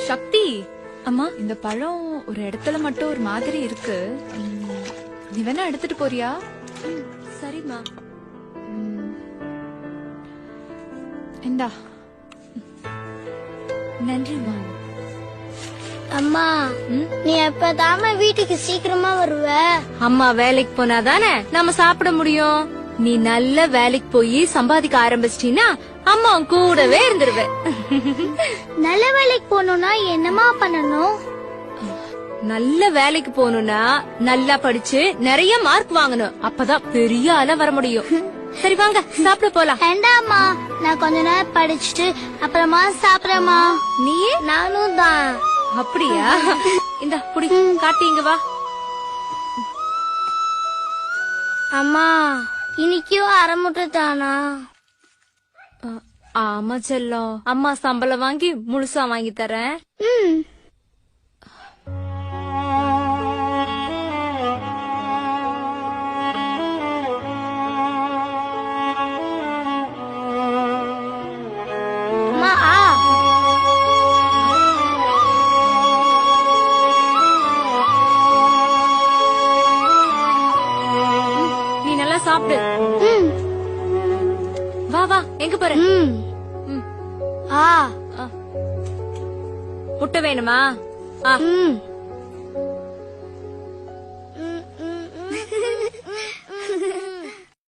சக்தி, அம்மா, இந்த பழம் ஒரு இடத்துல மட்டும் ஒரு மாதிரி இருக்கு. நீ வேணா எடுத்துட்டு போறியா? சரிம்மா. இந்தா. நன்றிம்மா. அம்மா, நீ எப்பதாம வீட்டுக்கு சீக்கிரமா வருவ? அம்மா வேலைக்கு போனாதானே நம்ம சாப்பிட முடியும். நீ நல்ல வேலைக்கு போய் சம்பாதிக்க ஆரம்பிச்சிட்டீன்னா அம்மா உன் கூடவே இருந்துருவேன். நல்ல வேலைக்கு போகணும்னா என்னமா பண்ணணும்? நல்ல வேலைக்கு போகணும்னா நல்லா படிச்சு நிறைய மார்க் வாங்கணும். அப்பதான் பெரிய ஆளா வர முடியும். சரி வாங்க சாப்பிட போலாம். வேண்டாமா, நான் கொஞ்ச நேரம் படிச்சுட்டு அப்புறமா சாப்பிடறேமா. நீயே? நானும் தான். அப்படியா? இந்த புடி காட்டிங்க வா. அம்மா, இன்னைக்கும் அரை முட்டை தானா? ஆமா செல்லம், அம்மா சம்பளம் வாங்கி முழுசா வாங்கி தரேன். அம்மா, நீ நல்லா சாப்பிடு. வா வா, எங்க போற? முட்டை வேணுமா?